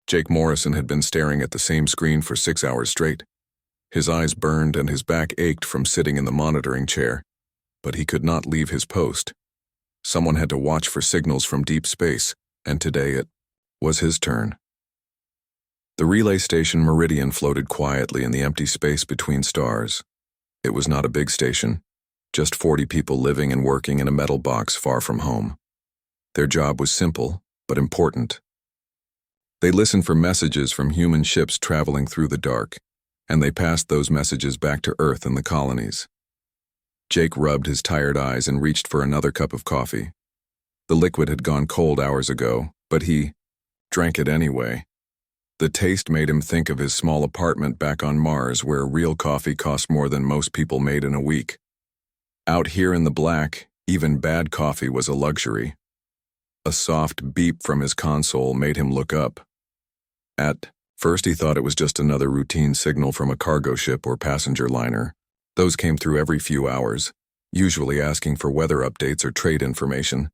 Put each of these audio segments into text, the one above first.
Jake Morrison had been staring at the same screen for 6 hours straight. His eyes burned and his back ached from sitting in the monitoring chair, but he could not leave his post. Someone had to watch for signals from deep space, and today it was his turn. The relay station Meridian floated quietly in the empty space between stars. It was not a big station, just 40 people living and working in a metal box far from home. Their job was simple, but important. They listened for messages from human ships traveling through the dark, and they passed those messages back to Earth and the colonies. Jake rubbed his tired eyes and reached for another cup of coffee. The liquid had gone cold hours ago, but he drank it anyway. The taste made him think of his small apartment back on Mars where real coffee cost more than most people made in a week. Out here in the black, even bad coffee was a luxury. A soft beep from his console made him look up. At first he thought it was just another routine signal from a cargo ship or passenger liner. Those came through every few hours, usually asking for weather updates or trade information.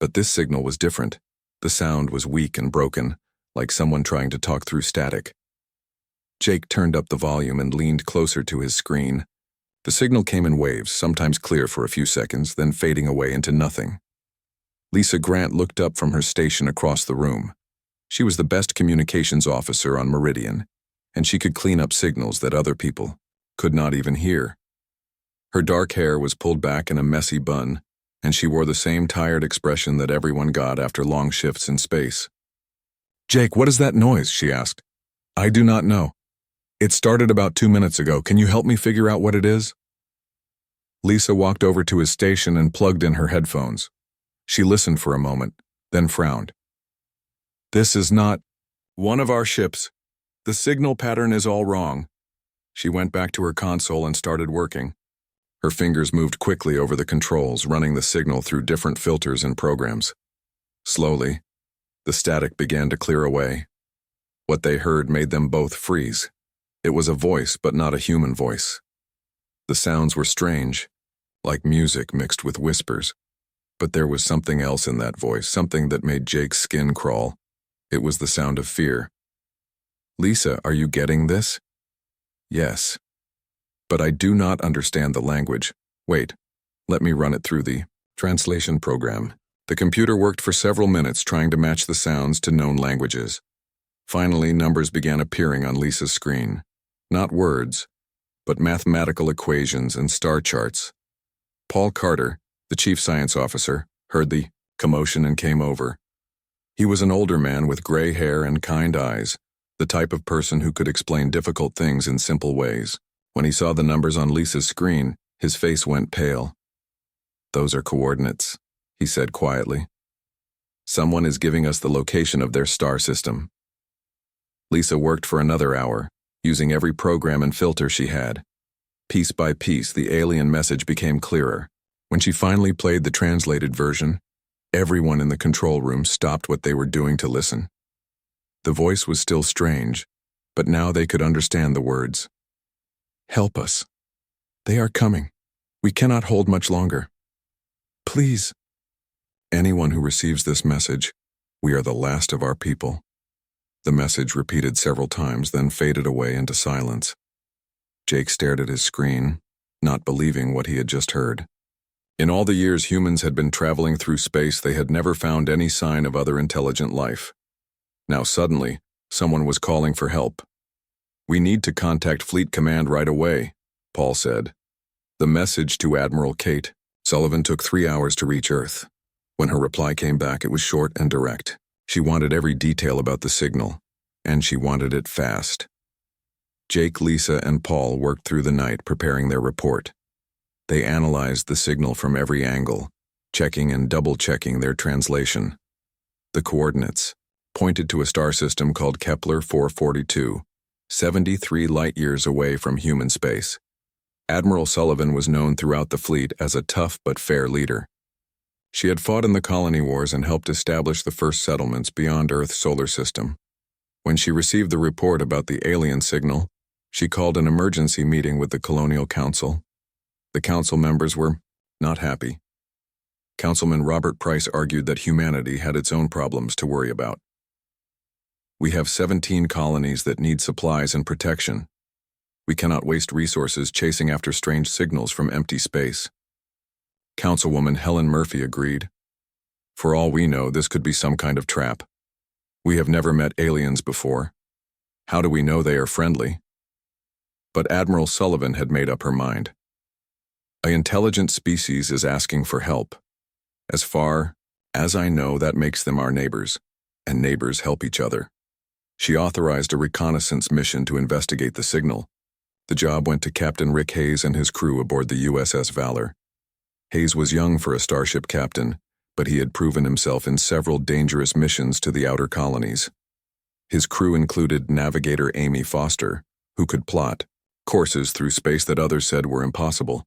But this signal was different. The sound was weak and broken, like someone trying to talk through static. Jake turned up the volume and leaned closer to his screen. The signal came in waves, sometimes clear for a few seconds, then fading away into nothing. Lisa Grant looked up from her station across the room. She was the best communications officer on Meridian, and she could clean up signals that other people could not even hear. Her dark hair was pulled back in a messy bun, and she wore the same tired expression that everyone got after long shifts in space. "Jake, what is that noise?" she asked. "I do not know. It started about 2 minutes ago. Can you help me figure out what it is?" Lisa walked over to his station and plugged in her headphones. She listened for a moment, then frowned. "This is not one of our ships. The signal pattern is all wrong." She went back to her console and started working. Her fingers moved quickly over the controls, running the signal through different filters and programs. Slowly, the static began to clear away. What they heard made them both freeze. It was a voice, but not a human voice. The sounds were strange, like music mixed with whispers. But there was something else in that voice, something that made Jake's skin crawl. It was the sound of fear. "Lisa, are you getting this?" "Yes. But I do not understand the language. Wait, let me run it through the translation program." The computer worked for several minutes trying to match the sounds to known languages. Finally, numbers began appearing on Lisa's screen. Not words, but mathematical equations and star charts. Paul Carter, the chief science officer, heard the commotion and came over. He was an older man with gray hair and kind eyes, the type of person who could explain difficult things in simple ways. When he saw the numbers on Lisa's screen, his face went pale. "Those are coordinates," he said quietly. "Someone is giving us the location of their star system." Lisa worked for another hour, using every program and filter she had. Piece by piece, the alien message became clearer. When she finally played the translated version, everyone in the control room stopped what they were doing to listen. The voice was still strange, but now they could understand the words. "Help us. They are coming. We cannot hold much longer. Please. Anyone who receives this message, we are the last of our people." The message repeated several times, then faded away into silence. Jake stared at his screen, not believing what he had just heard. In all the years humans had been traveling through space, they had never found any sign of other intelligent life. Now suddenly, someone was calling for help. "We need to contact Fleet Command right away," Paul said. The message to Admiral Kate Sullivan took 3 hours to reach Earth. When her reply came back, it was short and direct. She wanted every detail about the signal, and she wanted it fast. Jake, Lisa, and Paul worked through the night preparing their report. They analyzed the signal from every angle, checking and double-checking their translation. The coordinates pointed to a star system called Kepler 442, 73 light-years away from human space. Admiral Sullivan was known throughout the fleet as a tough but fair leader. She had fought in the colony wars and helped establish the first settlements beyond Earth's solar system. When she received the report about the alien signal, she called an emergency meeting with the Colonial Council. The council members were not happy. Councilman Robert Price argued that humanity had its own problems to worry about. We have 17 colonies that need supplies and protection. We cannot waste resources chasing after strange signals from empty space. Councilwoman Helen Murphy agreed. For all we know, this could be some kind of trap. We have never met aliens before. How do we know they are friendly? But Admiral Sullivan had made up her mind. An intelligent species is asking for help. As far as I know, that makes them our neighbors, and neighbors help each other. She authorized a reconnaissance mission to investigate the signal. The job went to Captain Rick Hayes and his crew aboard the USS Valor. Hayes was young for a starship captain, but he had proven himself in several dangerous missions to the outer colonies. His crew included navigator Amy Foster, who could plot courses through space that others said were impossible.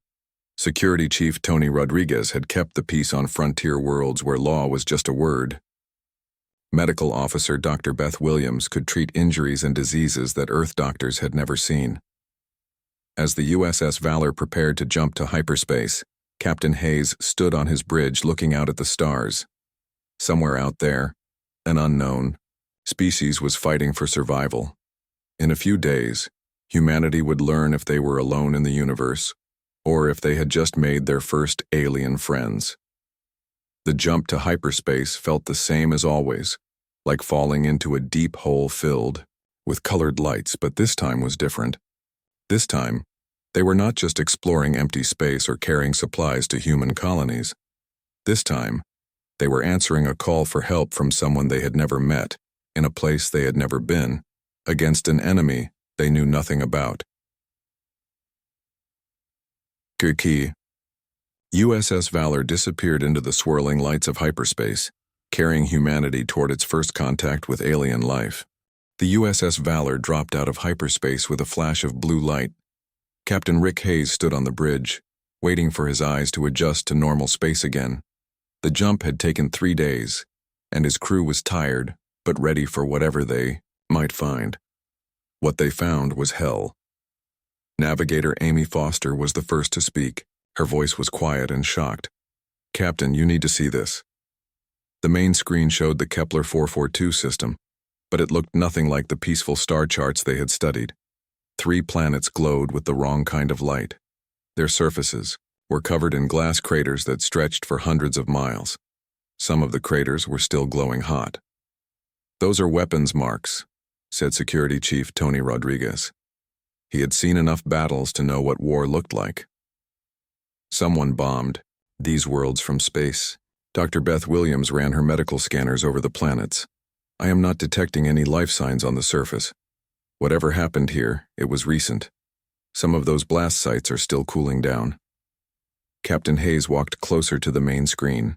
Security Chief Tony Rodriguez had kept the peace on frontier worlds where law was just a word. Medical Officer Dr. Beth Williams could treat injuries and diseases that Earth doctors had never seen. As the USS Valor prepared to jump to hyperspace, Captain Hayes stood on his bridge looking out at the stars. Somewhere out there, an unknown species was fighting for survival. In a few days, humanity would learn if they were alone in the universe, or if they had just made their first alien friends. The jump to hyperspace felt the same as always, like falling into a deep hole filled with colored lights, but this time was different. This time, they were not just exploring empty space or carrying supplies to human colonies. This time, they were answering a call for help from someone they had never met, in a place they had never been, against an enemy they knew nothing about. Key. USS Valor disappeared into the swirling lights of hyperspace, carrying humanity toward its first contact with alien life. The USS Valor dropped out of hyperspace with a flash of blue light. Captain Rick Hayes stood on the bridge, waiting for his eyes to adjust to normal space again. The jump had taken 3 days, and his crew was tired, but ready for whatever they might find. What they found was hell. Navigator Amy Foster was the first to speak. Her voice was quiet and shocked. "Captain, you need to see this." The main screen showed the Kepler 442 system, but it looked nothing like the peaceful star charts they had studied. 3 planets glowed with the wrong kind of light. Their surfaces were covered in glass craters that stretched for hundreds of miles. Some of the craters were still glowing hot. "Those are weapons marks," said Security Chief Tony Rodriguez. He had seen enough battles to know what war looked like. Someone bombed these worlds from space. Dr. Beth Williams ran her medical scanners over the planets. "I am not detecting any life signs on the surface. Whatever happened here, it was recent. Some of those blast sites are still cooling down." Captain Hayes walked closer to the main screen.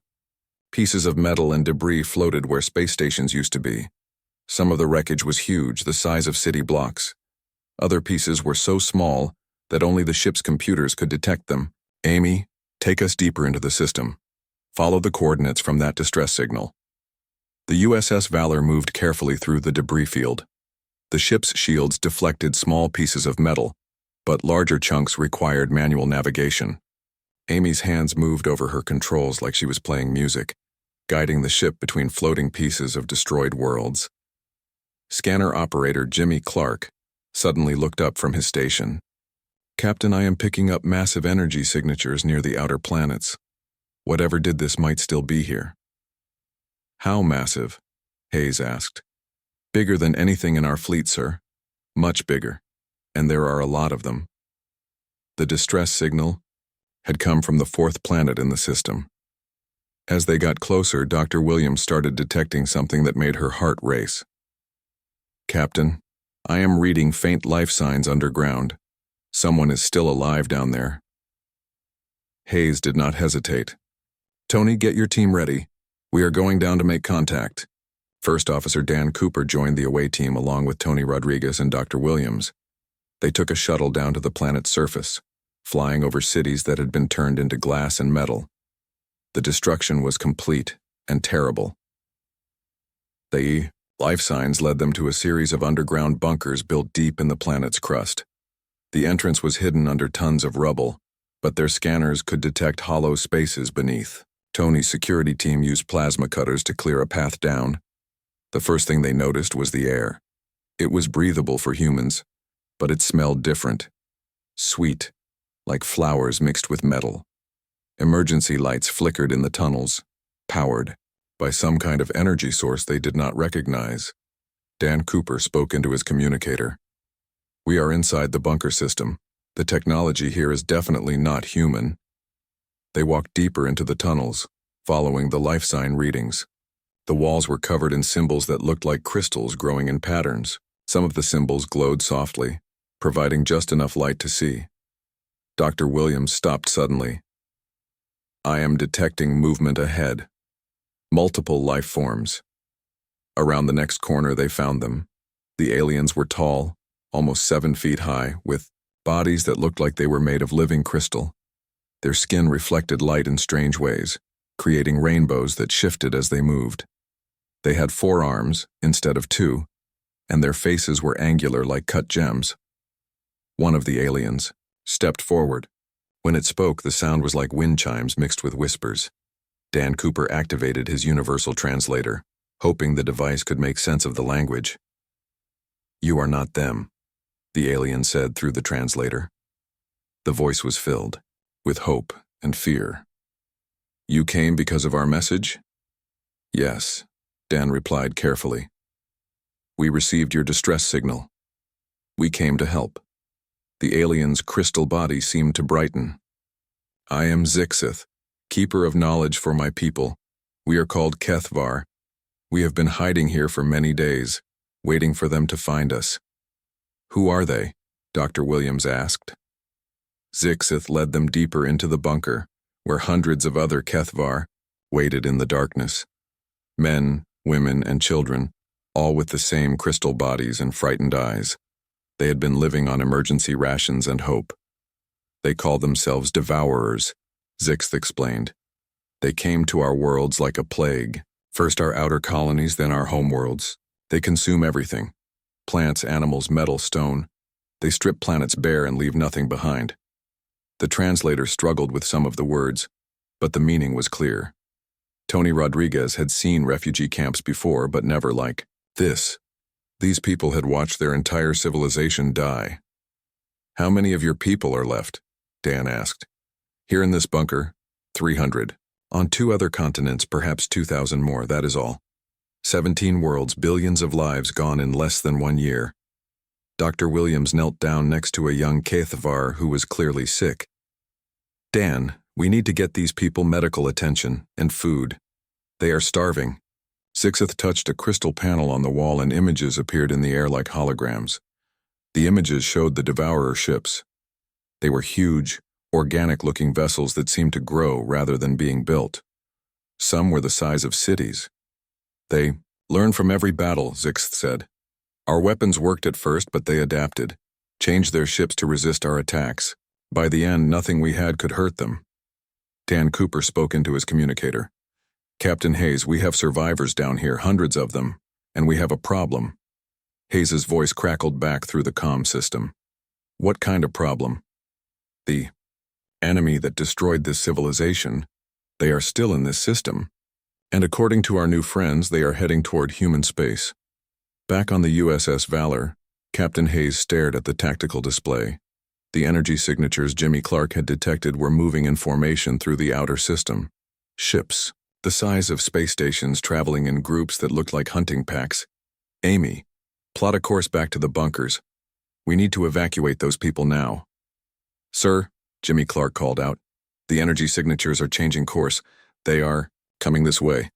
Pieces of metal and debris floated where space stations used to be. Some of the wreckage was huge, the size of city blocks. Other pieces were so small that only the ship's computers could detect them. "Amy, take us deeper into the system. Follow the coordinates from that distress signal." The USS Valor moved carefully through the debris field. The ship's shields deflected small pieces of metal, but larger chunks required manual navigation. Amy's hands moved over her controls like she was playing music, guiding the ship between floating pieces of destroyed worlds. Scanner operator Jimmy Clark suddenly looked up from his station. "Captain, I am picking up massive energy signatures near the outer planets. Whatever did this might still be here." "How massive?" Hayes asked. "Bigger than anything in our fleet, sir. Much bigger. And there are a lot of them." The distress signal had come from the 4th planet in the system. As they got closer, Dr. Williams started detecting something that made her heart race. "Captain, I am reading faint life signs underground. Someone is still alive down there." Hayes did not hesitate. "Tony, get your team ready. We are going down to make contact." First Officer Dan Cooper joined the away team along with Tony Rodriguez and Dr. Williams. They took a shuttle down to the planet's surface, flying over cities that had been turned into glass and metal. The destruction was complete and terrible. The life signs led them to a series of underground bunkers built deep in the planet's crust. The entrance was hidden under tons of rubble, but their scanners could detect hollow spaces beneath. Tony's security team used plasma cutters to clear a path down. The first thing they noticed was the air. It was breathable for humans, but it smelled different. Sweet, like flowers mixed with metal. Emergency lights flickered in the tunnels, powered by some kind of energy source they did not recognize. Dan Cooper spoke into his communicator. "We are inside the bunker system. The technology here is definitely not human." They walked deeper into the tunnels, following the life sign readings. The walls were covered in symbols that looked like crystals growing in patterns. Some of the symbols glowed softly, providing just enough light to see. Dr. Williams stopped suddenly. "I am detecting movement ahead. Multiple life forms." Around the next corner they found them. The aliens were tall, almost 7 feet high, with bodies that looked like they were made of living crystal. Their skin reflected light in strange ways, creating rainbows that shifted as they moved. They had 4 arms instead of 2, and their faces were angular like cut gems. One of the aliens stepped forward. When it spoke, the sound was like wind chimes mixed with whispers. Dan Cooper activated his universal translator, hoping the device could make sense of the language. "You are not them," the alien said through the translator. The voice was filled with hope and fear. "You came because of our message?" "Yes," Dan replied carefully. "We received your distress signal. We came to help." The alien's crystal body seemed to brighten. "I am Zixith, keeper of knowledge for my people. We are called Kethvar. We have been hiding here for many days, waiting for them to find us." "Who are they?" Dr. Williams asked. Zixith led them deeper into the bunker, where hundreds of other Kethvar waited in the darkness. Men, women, and children, all with the same crystal bodies and frightened eyes. They had been living on emergency rations and hope. "They call themselves Devourers," Zixith explained. "They came to our worlds like a plague. First our outer colonies, then our homeworlds. They consume everything. Plants, animals, metal, stone. They strip planets bare and leave nothing behind." The translator struggled with some of the words, but the meaning was clear. Tony Rodriguez had seen refugee camps before, but never like this. These people had watched their entire civilization die. "How many of your people are left?" Dan asked. "Here in this bunker, 300. On 2 other continents, perhaps 2,000 more, that is all. 17 worlds, billions of lives gone in less than 1 year." Dr. Williams knelt down next to a young Kethvar who was clearly sick. "Dan, we need to get these people medical attention and food. They are starving." Zixith touched a crystal panel on the wall and images appeared in the air like holograms. The images showed the Devourer ships. They were huge, organic-looking vessels that seemed to grow rather than being built. Some were the size of cities. "They learn from every battle," Zixith said. "Our weapons worked at first, but they adapted, changed their ships to resist our attacks. By the end, nothing we had could hurt them." Dan Cooper spoke into his communicator. "Captain Hayes, we have survivors down here, hundreds of them, and we have a problem." Hayes's voice crackled back through the comm system. "What kind of problem?" "The enemy that destroyed this civilization. They are still in this system. And according to our new friends, they are heading toward human space." Back on the USS Valor, Captain Hayes stared at the tactical display. The energy signatures Jimmy Clark had detected were moving in formation through the outer system. Ships, the size of space stations traveling in groups that looked like hunting packs. "Amy, plot a course back to the bunkers. We need to evacuate those people now." "Sir," Jimmy Clark called out, "the energy signatures are changing course. They are coming this way."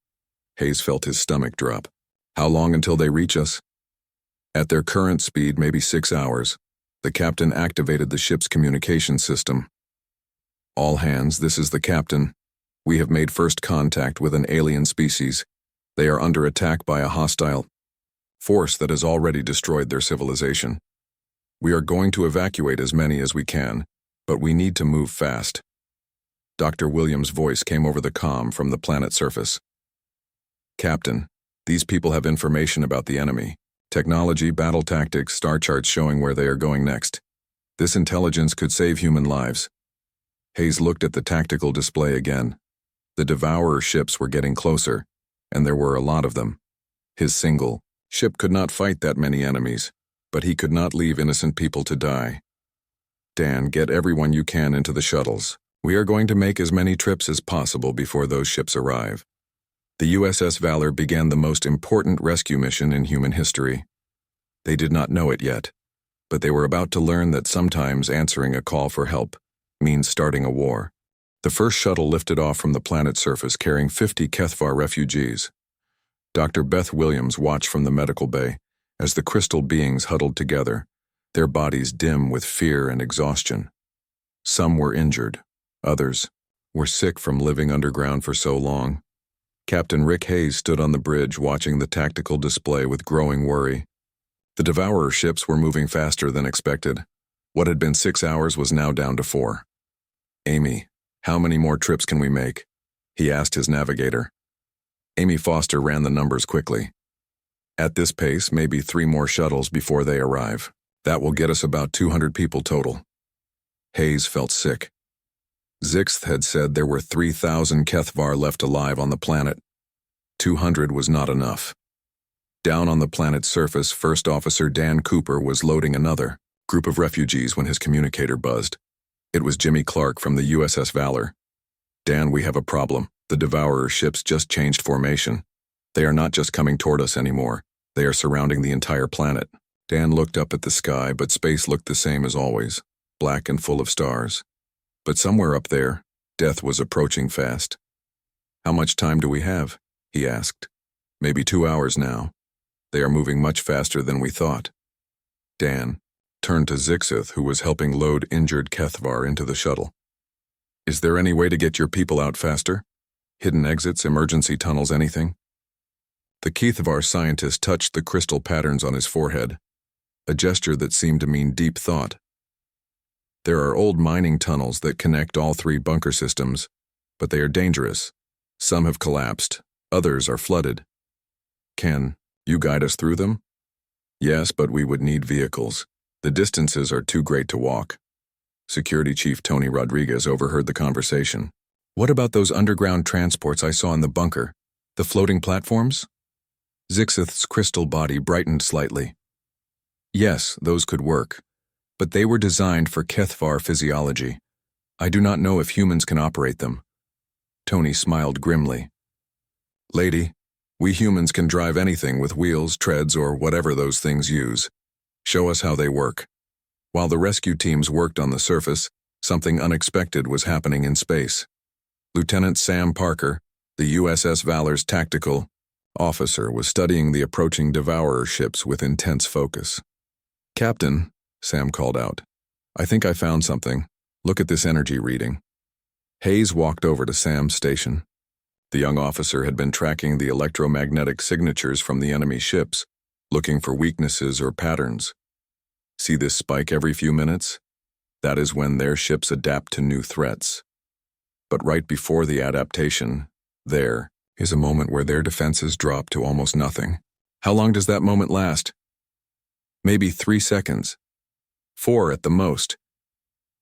Hayes felt his stomach drop. "How long until they reach us?" "At their current speed, maybe 6 hours. The captain activated the ship's communication system." "All hands, this is the captain. We have made first contact with an alien species. They are under attack by a hostile force that has already destroyed their civilization. We are going to evacuate as many as we can, but we need to move fast." Dr. Williams' voice came over the comm from the planet's surface. "Captain, these people have information about the enemy. Technology, battle tactics, star charts showing where they are going next. This intelligence could save human lives." Hayes looked at the tactical display again. The Devourer ships were getting closer, and there were a lot of them. His single ship could not fight that many enemies, but he could not leave innocent people to die. Dan, get everyone you can into the shuttles. We are going to make as many trips as possible before those ships arrive. The USS Valor began the most important rescue mission in human history. They did not know it yet, but they were about to learn that sometimes answering a call for help means starting a war. The first shuttle lifted off from the planet's surface carrying 50 HFY refugees. Dr. Beth Williams watched from the medical bay as the crystal beings huddled together, their bodies dim with fear and exhaustion. Some were injured. Others were sick from living underground for so long. Captain Rick Hayes stood on the bridge watching the tactical display with growing worry. The Devourer ships were moving faster than expected. What had been 6 hours was now down to 4. "Amy, how many more trips can we make?" he asked his navigator. Amy Foster ran the numbers quickly. "At this pace, maybe 3 more shuttles before they arrive. That will get us about 200 people total." Hayes felt sick. Zixth had said there were 3,000 HFY left alive on the planet. 200 was not enough. Down on the planet's surface, First Officer Dan Cooper was loading another group of refugees when his communicator buzzed. It was Jimmy Clark from the USS Valor. "Dan, we have a problem. The Devourer ships just changed formation. They are not just coming toward us anymore. They are surrounding the entire planet." Dan looked up at the sky, but space looked the same as always, black and full of stars. But somewhere up there, death was approaching fast. "How much time do we have?" he asked. "Maybe 2 hours now. They are moving much faster than we thought." Dan turned to Zixith, who was helping load injured HFY into the shuttle. "Is there any way to get your people out faster? Hidden exits, emergency tunnels, anything?" The HFY scientist touched the crystal patterns on his forehead, a gesture that seemed to mean deep thought. "There are old mining tunnels that connect all 3 bunker systems, but they are dangerous. Some have collapsed, others are flooded. Can you guide us through them?" "Yes, but we would need vehicles. The distances are too great to walk." Security Chief Tony Rodriguez overheard the conversation. "What about those underground transports I saw in the bunker? The floating platforms?" Zixith's crystal body brightened slightly. "Yes, those could work, but they were designed for HFY physiology. I do not know if humans can operate them." Tony smiled grimly. "Lady, we humans can drive anything with wheels, treads, or whatever those things use. Show us how they work." While the rescue teams worked on the surface, something unexpected was happening in space. Lieutenant Sam Parker, the USS Valor's tactical officer, was studying the approaching Devourer ships with intense focus. "Captain," Sam called out, "I think I found something. Look at this energy reading." Hayes walked over to Sam's station. The young officer had been tracking the electromagnetic signatures from the enemy ships, looking for weaknesses or patterns. "See this spike every few minutes? That is when their ships adapt to new threats. But right before the adaptation, there is a moment where their defenses drop to almost nothing." "How long does that moment last?" "Maybe 3 seconds. 4 at the most."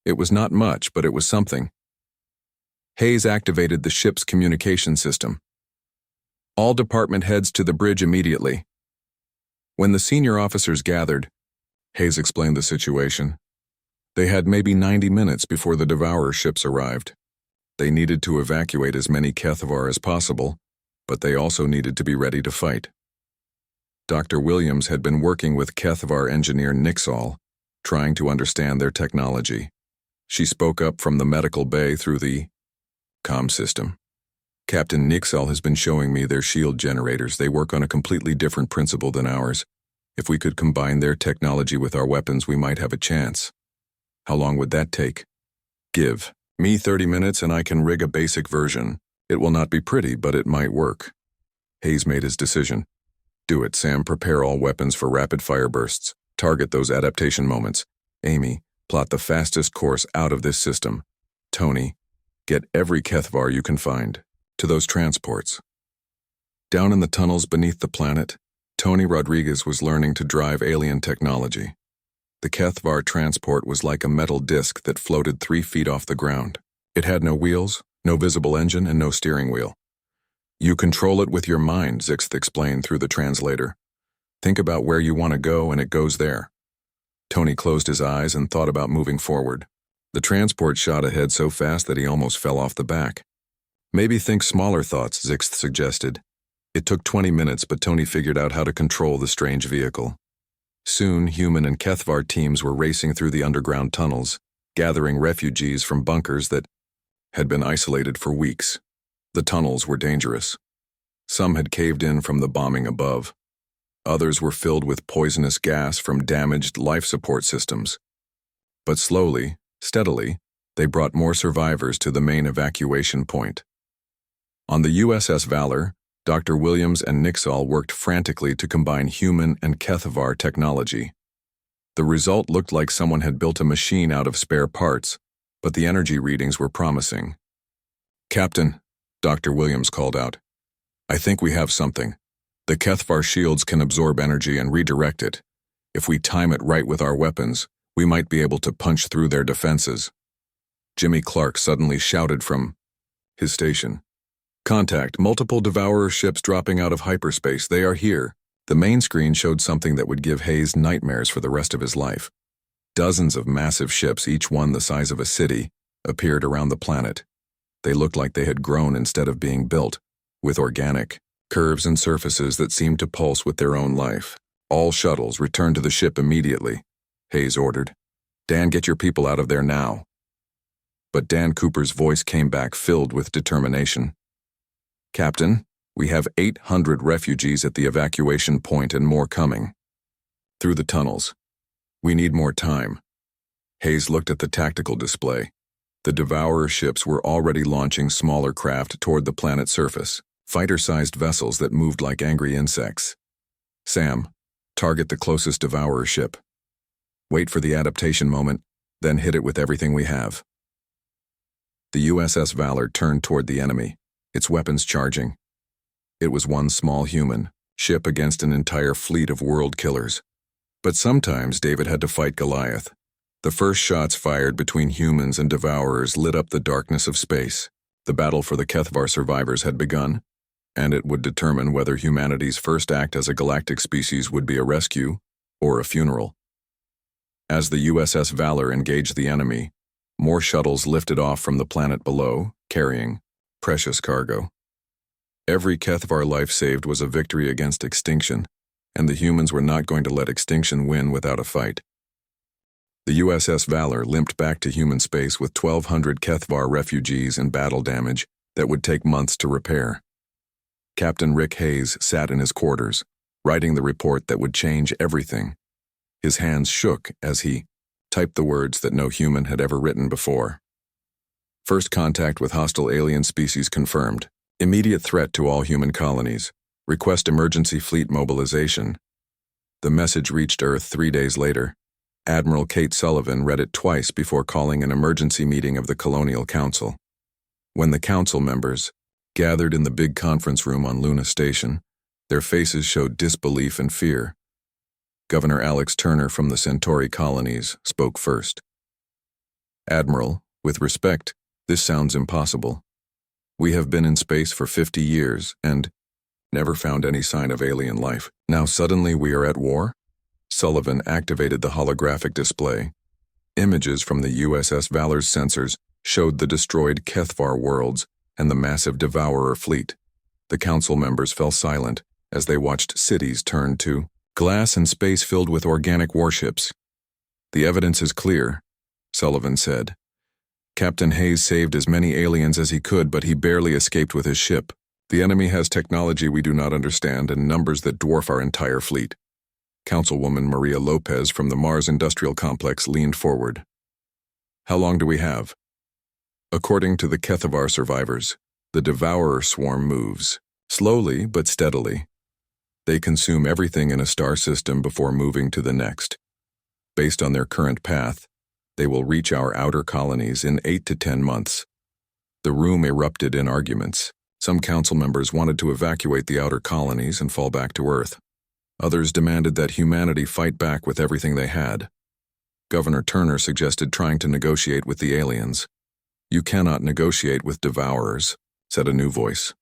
It was not much, but it was something. Hayes activated the ship's communication system. "All department heads to the bridge immediately." When the senior officers gathered, Hayes explained the situation. They had maybe 90 minutes before the Devourer ships arrived. They needed to evacuate as many HFY as possible, but they also needed to be ready to fight. Dr. Williams had been working with HFY engineer Nixall, trying to understand their technology. She spoke up from the medical bay through the comm system. "Captain Nixall has been showing me their shield generators. They work on a completely different principle than ours. If we could combine their technology with our weapons, we might have a chance." "How long would that take?" "Give me 30 minutes and I can rig a basic version. It will not be pretty, but it might work." Hayes made his decision. "Do it, Sam. Prepare all weapons for rapid fire bursts. Target those adaptation moments. Amy, plot the fastest course out of this system. Tony, get every HFY you can find to those transports." Down in the tunnels beneath the planet, Tony Rodriguez was learning to drive alien technology. The HFY transport was like a metal disc that floated 3 feet off the ground. It had no wheels, no visible engine, and no steering wheel. You control it with your mind, Zixth explained through the translator. Think about where you want to go and it goes there. Tony closed his eyes and thought about moving forward. The transport shot ahead so fast that he almost fell off the back. Maybe think smaller thoughts, Zixth suggested. It took 20 minutes, but Tony figured out how to control the strange vehicle. Soon, human and Kethvar teams were racing through the underground tunnels, gathering refugees from bunkers that had been isolated for weeks. The tunnels were dangerous. Some had caved in from the bombing above. Others were filled with poisonous gas from damaged life support systems. But slowly, steadily, they brought more survivors to the main evacuation point. On the USS Valor, Dr. Williams and Nixall worked frantically to combine human and Kethvar technology. The result looked like someone had built a machine out of spare parts, but the energy readings were promising. "Captain," Dr. Williams called out, "I think we have something. The Kethvar shields can absorb energy and redirect it. If we time it right with our weapons, we might be able to punch through their defenses." Jimmy Clark suddenly shouted from his station. "Contact, multiple Devourer ships dropping out of hyperspace. They are here." The main screen showed something that would give Hayes nightmares for the rest of his life. Dozens of massive ships, each one the size of a city, appeared around the planet. They looked like they had grown instead of being built, with organic curves and surfaces that seemed to pulse with their own life. "All shuttles return to the ship immediately," Hayes ordered. "Dan, get your people out of there now." But Dan Cooper's voice came back filled with determination. "Captain, we have 800 refugees at the evacuation point and more coming. Through the tunnels. We need more time." Hayes looked at the tactical display. The Devourer ships were already launching smaller craft toward the planet's surface, fighter-sized vessels that moved like angry insects. "Sam, target the closest Devourer ship. Wait for the adaptation moment, then hit it with everything we have." The USS Valor turned toward the enemy, its weapons charging. It was one small human ship against an entire fleet of world killers. But sometimes David had to fight Goliath. The first shots fired between humans and Devourers lit up the darkness of space. The battle for the Kethvar survivors had begun, and it would determine whether humanity's first act as a galactic species would be a rescue or a funeral. As the USS Valor engaged the enemy, more shuttles lifted off from the planet below, carrying precious cargo. Every Kethvar life saved was a victory against extinction, and the humans were not going to let extinction win without a fight. The USS Valor limped back to human space with 1,200 Kethvar refugees and battle damage that would take months to repair. Captain Rick Hayes sat in his quarters, writing the report that would change everything. His hands shook as he typed the words that no human had ever written before. "First contact with hostile alien species confirmed. Immediate threat to all human colonies. Request emergency fleet mobilization." The message reached Earth 3 days later. Admiral Kate Sullivan read it twice before calling an emergency meeting of the Colonial Council. When the council members gathered in the big conference room on Luna Station, their faces showed disbelief and fear. Governor Alex Turner from the Centauri colonies spoke first. "Admiral, with respect, this sounds impossible. We have been in space for 50 years and never found any sign of alien life. Now suddenly we are at war?" Sullivan activated the holographic display. Images from the USS Valor's sensors showed the destroyed Kethvar worlds and the massive Devourer fleet. The council members fell silent as they watched cities turn to glass and space filled with organic warships. "The evidence is clear," Sullivan said. "Captain Hayes saved as many aliens as he could, but he barely escaped with his ship. The enemy has technology we do not understand and numbers that dwarf our entire fleet." Councilwoman Maria Lopez from the Mars Industrial Complex leaned forward. "How long do we have?" According to the Kethvar survivors, the Devourer swarm moves, slowly but steadily. They consume everything in a star system before moving to the next. Based on their current path, they will reach our outer colonies in 8 to 10 months. The room erupted in arguments. Some council members wanted to evacuate the outer colonies and fall back to Earth. Others demanded that humanity fight back with everything they had. Governor Turner suggested trying to negotiate with the aliens. "You cannot negotiate with Devourers," said a new voice.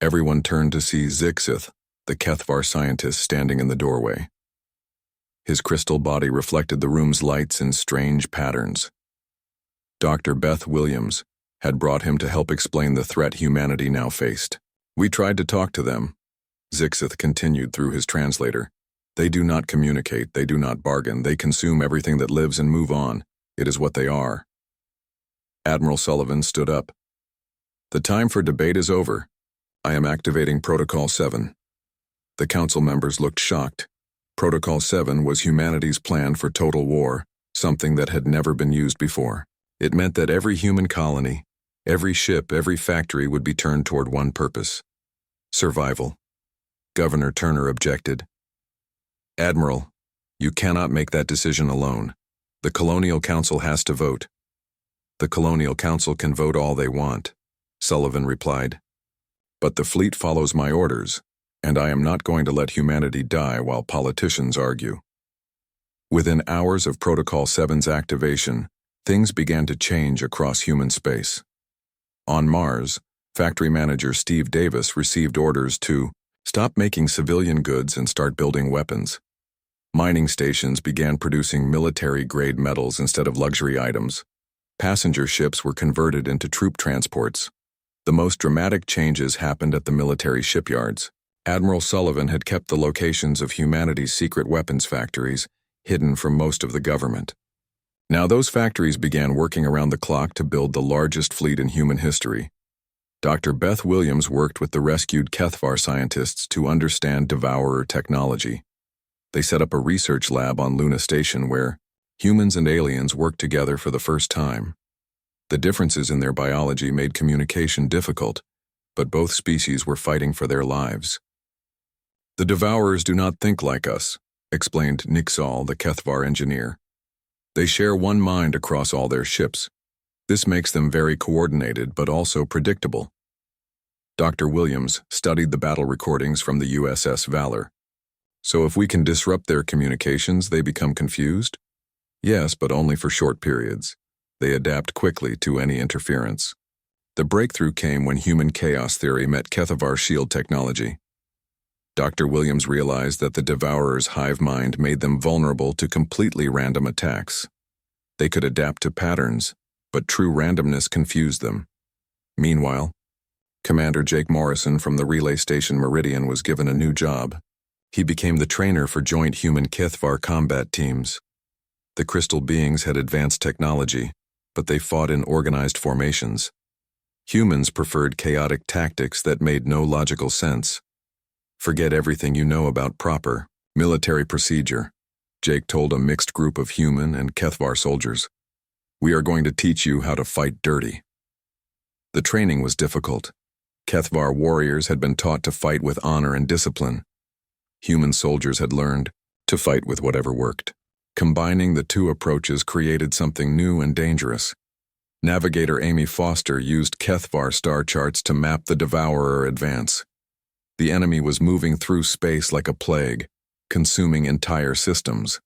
Everyone turned to see Zixith, the Kethvar scientist standing in the doorway. His crystal body reflected the room's lights in strange patterns. Dr. Beth Williams had brought him to help explain the threat humanity now faced. "We tried to talk to them," Zixith continued through his translator. "They do not communicate, they do not bargain, they consume everything that lives and move on. It is what they are." Admiral Sullivan stood up. "The time for debate is over. I am activating Protocol 7. The council members looked shocked. Protocol 7 was humanity's plan for total war, something that had never been used before. It meant that every human colony, every ship, every factory would be turned toward one purpose: survival. Governor Turner objected. "Admiral, you cannot make that decision alone. The Colonial Council has to vote." "The Colonial Council can vote all they want," Sullivan replied. "But the fleet follows my orders, and I am not going to let humanity die while politicians argue." Within hours of Protocol 7's activation, things began to change across human space. On Mars, factory manager Steve Davis received orders to stop making civilian goods and start building weapons. Mining stations began producing military-grade metals instead of luxury items. Passenger ships were converted into troop transports. The most dramatic changes happened at the military shipyards. Admiral Sullivan had kept the locations of humanity's secret weapons factories hidden from most of the government. Now those factories began working around the clock to build the largest fleet in human history. Dr. Beth Williams worked with the rescued Kethvar scientists to understand Devourer technology. They set up a research lab on Luna Station where humans and aliens worked together for the first time. The differences in their biology made communication difficult, but both species were fighting for their lives. "The Devourers do not think like us," explained Nixal, the Kethvar engineer. "They share one mind across all their ships. This makes them very coordinated but also predictable." Dr. Williams studied the battle recordings from the USS Valor. "So if we can disrupt their communications, they become confused?" "Yes, but only for short periods. They adapt quickly to any interference." The breakthrough came when human chaos theory met Kethvar shield technology. Dr. Williams realized that the Devourer's hive mind made them vulnerable to completely random attacks. They could adapt to patterns, but true randomness confused them. Meanwhile, Commander Jake Morrison from the relay station Meridian was given a new job. He became the trainer for joint human Kethvar combat teams. The crystal beings had advanced technology, but they fought in organized formations. Humans preferred chaotic tactics that made no logical sense. "Forget everything you know about proper military procedure," Jake told a mixed group of human and Kethvar soldiers. "We are going to teach you how to fight dirty." The training was difficult. Kethvar warriors had been taught to fight with honor and discipline. Human soldiers had learned to fight with whatever worked. Combining the two approaches created something new and dangerous. Navigator Amy Foster used Kethvar star charts to map the Devourer advance. The enemy was moving through space like a plague, consuming entire systems.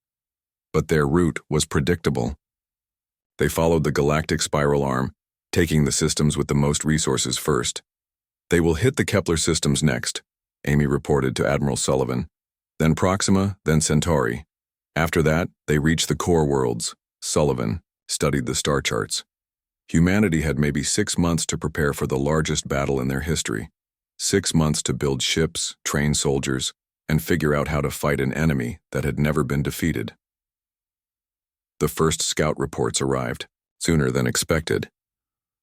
But their route was predictable. They followed the galactic spiral arm, taking the systems with the most resources first. "They will hit the Kepler systems next," Amy reported to Admiral Sullivan. "Then Proxima, then Centauri. After that, they reached the core worlds." Sullivan studied the star charts. Humanity had maybe 6 months to prepare for the largest battle in their history. 6 months to build ships, train soldiers, and figure out how to fight an enemy that had never been defeated. The first scout reports arrived, sooner than expected.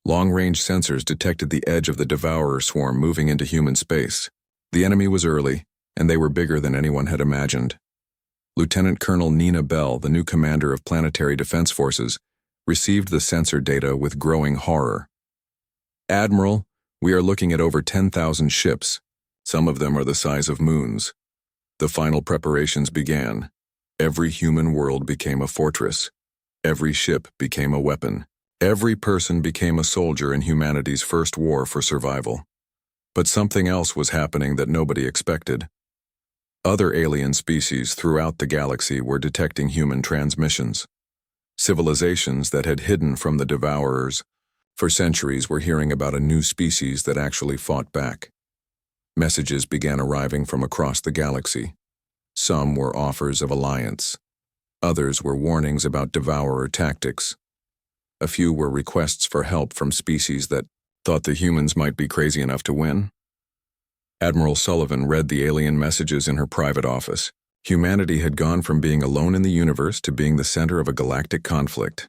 Long-range sensors detected the edge of the Devourer swarm moving into human space. The enemy was early, and they were bigger than anyone had imagined. Lieutenant Colonel Nina Bell, the new commander of Planetary Defense Forces, received the sensor data with growing horror. "Admiral, we are looking at over 10,000 ships. Some of them are the size of moons." The final preparations began. Every human world became a fortress. Every ship became a weapon. Every person became a soldier in humanity's first war for survival. But something else was happening that nobody expected. Other alien species throughout the galaxy were detecting human transmissions. Civilizations that had hidden from the Devourers for centuries were hearing about a new species that actually fought back. Messages began arriving from across the galaxy. Some were offers of alliance. Others were warnings about devourer tactics. A few were requests for help from species that thought the humans might be crazy enough to win. Admiral Sullivan read the alien messages in her private office. Humanity had gone from being alone in the universe to being the center of a galactic conflict.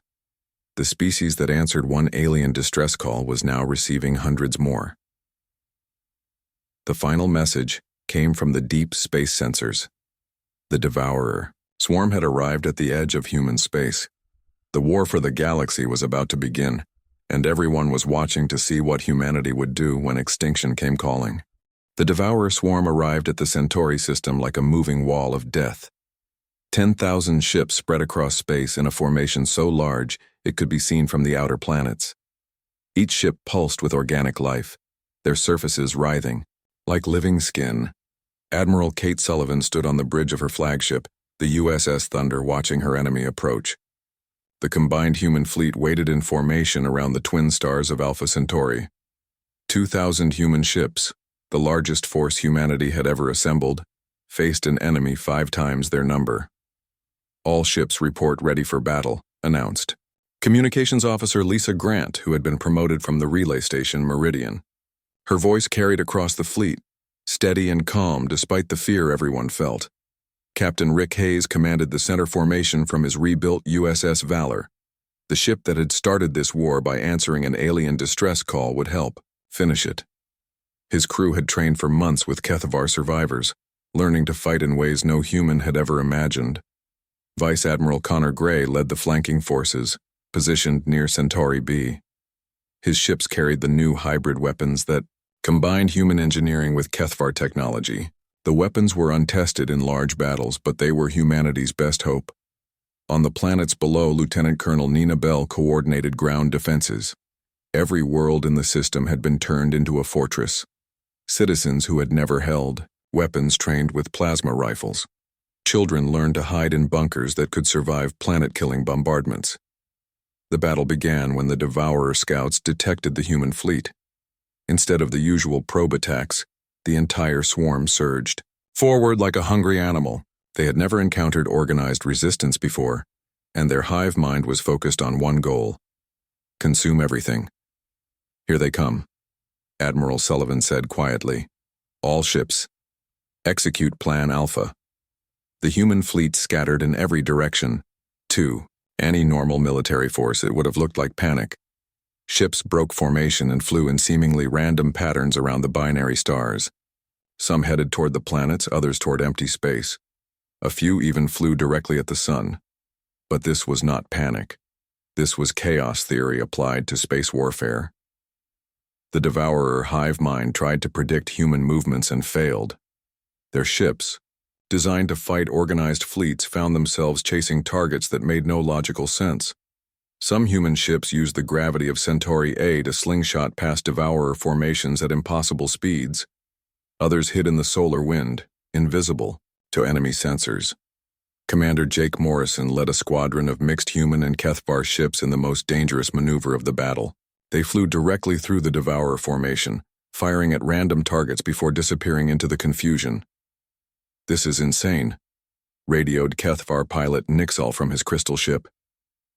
The species that answered one alien distress call was now receiving hundreds more. The final message came from the deep space sensors. The Devourer swarm had arrived at the edge of human space. The war for the galaxy was about to begin, and everyone was watching to see what humanity would do when extinction came calling. The Devourer swarm arrived at the Centauri system like a moving wall of death. 10,000 ships spread across space in a formation so large it could be seen from the outer planets. Each ship pulsed with organic life, their surfaces writhing, like living skin. Admiral Kate Sullivan stood on the bridge of her flagship, the USS Thunder, watching her enemy approach. The combined human fleet waited in formation around the twin stars of Alpha Centauri. 2,000 human ships, the largest force humanity had ever assembled, faced an enemy 5 times their number. All ships report ready for battle, announced Communications Officer Lisa Grant, who had been promoted from the relay station Meridian. Her voice carried across the fleet, steady and calm despite the fear everyone felt. Captain Rick Hayes commanded the center formation from his rebuilt USS Valor. The ship that had started this war by answering an alien distress call would help finish it. His crew had trained for months with Kethavar survivors, learning to fight in ways no human had ever imagined. Vice Admiral Connor Gray led the flanking forces, positioned near Centauri B. His ships carried the new hybrid weapons that combined human engineering with Kethavar technology. The weapons were untested in large battles, but they were humanity's best hope. On the planets below, Lieutenant Colonel Nina Bell coordinated ground defenses. Every world in the system had been turned into a fortress. Citizens who had never held weapons trained with plasma rifles. Children learned to hide in bunkers that could survive planet-killing bombardments. The battle began when the Devourer scouts detected the human fleet. Instead of the usual probe attacks, the entire swarm surged forward like a hungry animal. They had never encountered organized resistance before, and their hive mind was focused on one goal: consume everything. Here they come, Admiral Sullivan said quietly. All ships, execute Plan Alpha. The human fleet scattered in every direction. To any normal military force, it would have looked like panic. Ships broke formation and flew in seemingly random patterns around the binary stars. Some headed toward the planets, others toward empty space. A few even flew directly at the sun. But this was not panic. This was chaos theory applied to space warfare. The Devourer hive mind tried to predict human movements and failed. Their ships, designed to fight organized fleets, found themselves chasing targets that made no logical sense. Some human ships used the gravity of Centauri A to slingshot past Devourer formations at impossible speeds. Others hid in the solar wind, invisible to enemy sensors. Commander Jake Morrison led a squadron of mixed human and Kethavar ships in the most dangerous maneuver of the battle. They flew directly through the Devourer formation, firing at random targets before disappearing into the confusion. "This is insane," radioed Kethavar pilot Nixal from his crystal ship.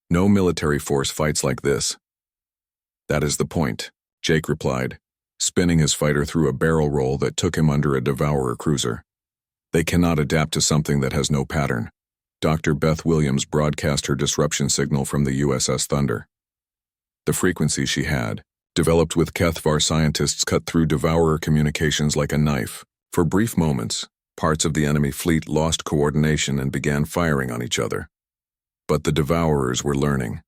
"No military force fights like this." "That is the point," Jake replied, spinning his fighter through a barrel roll that took him under a Devourer cruiser. "They cannot adapt to something that has no pattern." Dr. Beth Williams broadcast her disruption signal from the USS Thunder. The frequency she had, developed with Kethavar scientists, cut through Devourer communications like a knife. For brief moments, parts of the enemy fleet lost coordination and began firing on each other. But the Devourers were learning.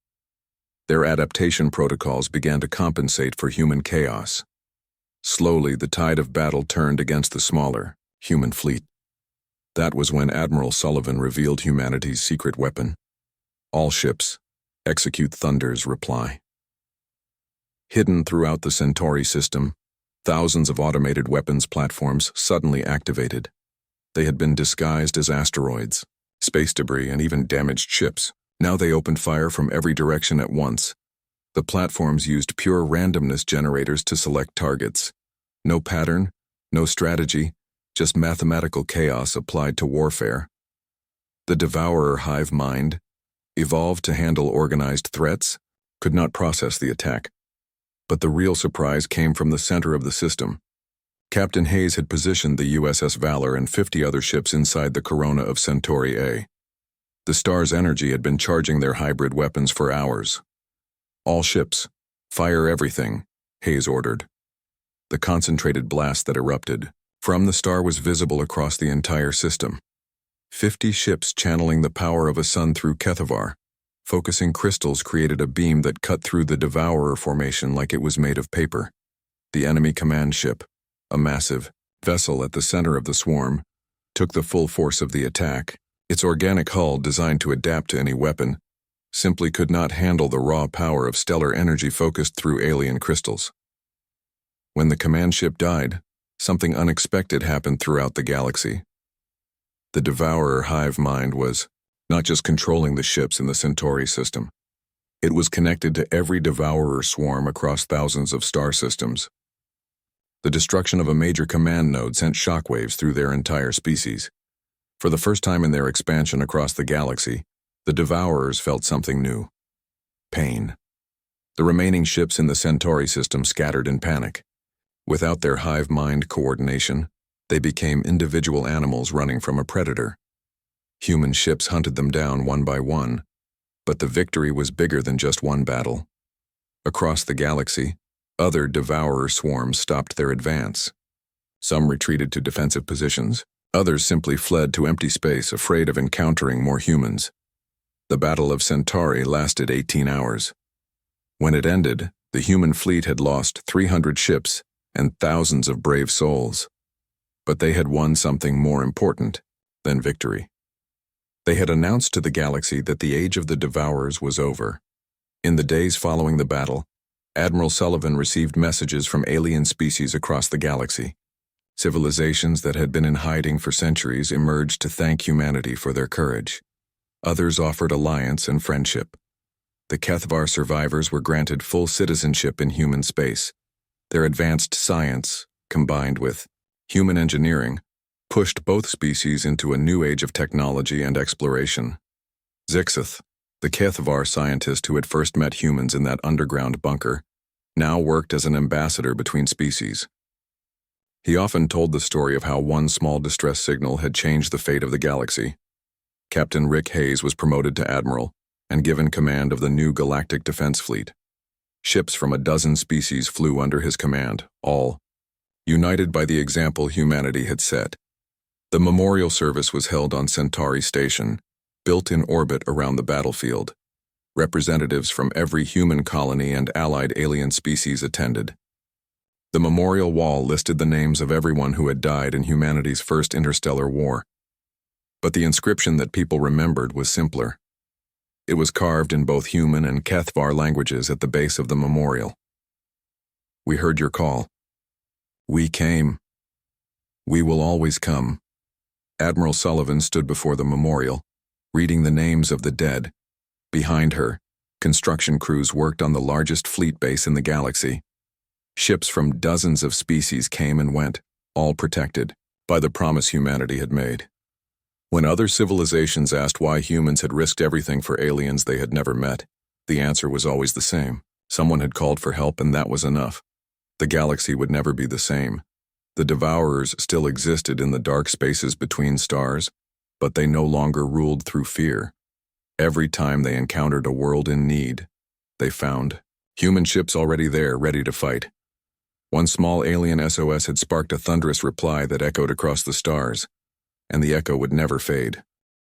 Their adaptation protocols began to compensate for human chaos. Slowly, the tide of battle turned against the smaller, human fleet. That was when Admiral Sullivan revealed humanity's secret weapon. "All ships, execute Thunder's reply." Hidden throughout the Centauri system, thousands of automated weapons platforms suddenly activated. They had been disguised as asteroids, space debris, and even damaged ships. Now they opened fire from every direction at once. The platforms used pure randomness generators to select targets. No pattern, No strategy, just mathematical chaos applied to warfare. The devourer hive mind, evolved to handle organized threats, could not process the attack. But the real surprise came from the center of the system. Captain Hayes had positioned the USS Valor and 50 other ships inside the corona of Centauri A. The star's energy had been charging their hybrid weapons for hours. "All ships, fire everything," Hayes ordered. The concentrated blast that erupted from the star was visible across the entire system. 50 ships channeling the power of a sun through Kethavar. Focusing crystals created a beam that cut through the Devourer formation like it was made of paper. The enemy command ship, a massive vessel at the center of the swarm, took the full force of the attack. Its organic hull, designed to adapt to any weapon, simply could not handle the raw power of stellar energy focused through alien crystals. When the command ship died, something unexpected happened throughout the galaxy. The Devourer hive mind was not just controlling the ships in the Centauri system. It was connected to every Devourer swarm across thousands of star systems. The destruction of a major command node sent shockwaves through their entire species. For the first time in their expansion across the galaxy, the Devourers felt something new: pain. The remaining ships in the Centauri system scattered in panic. Without their hive mind coordination, they became individual animals running from a predator. Human ships hunted them down one by one, but the victory was bigger than just one battle. Across the galaxy, other Devourer swarms stopped their advance. Some retreated to defensive positions, others simply fled to empty space, afraid of encountering more humans. The Battle of Centauri lasted 18 hours. When it ended, the human fleet had lost 300 ships and thousands of brave souls. But they had won something more important than victory. They had announced to the galaxy that the age of the Devourers was over. In the days following the battle, Admiral Sullivan received messages from alien species across the galaxy. Civilizations that had been in hiding for centuries emerged to thank humanity for their courage. Others offered alliance and friendship. The Kethavar survivors were granted full citizenship in human space. Their advanced science, combined with human engineering, pushed both species into a new age of technology and exploration. Zixith, the Kethavar scientist who had first met humans in that underground bunker, now worked as an ambassador between species. He often told the story of how one small distress signal had changed the fate of the galaxy. Captain Rick Hayes was promoted to admiral and given command of the new Galactic Defense Fleet. Ships from a dozen species flew under his command, all united by the example humanity had set. The memorial service was held on Centauri Station, built in orbit around the battlefield. Representatives from every human colony and allied alien species attended. The memorial wall listed the names of everyone who had died in humanity's first interstellar war. But the inscription that people remembered was simpler. It was carved in both human and Kethavar languages at the base of the memorial. "We heard your call. We came. We will always come." Admiral Sullivan stood before the memorial, reading the names of the dead. Behind her, construction crews worked on the largest fleet base in the galaxy. Ships from dozens of species came and went, all protected by the promise humanity had made. When other civilizations asked why humans had risked everything for aliens they had never met, the answer was always the same: someone had called for help and that was enough. The galaxy would never be the same. The Devourers still existed in the dark spaces between stars, but they no longer ruled through fear. Every time they encountered a world in need, they found human ships already there, ready to fight. One small alien SOS had sparked a thunderous reply that echoed across the stars, and the echo would never fade.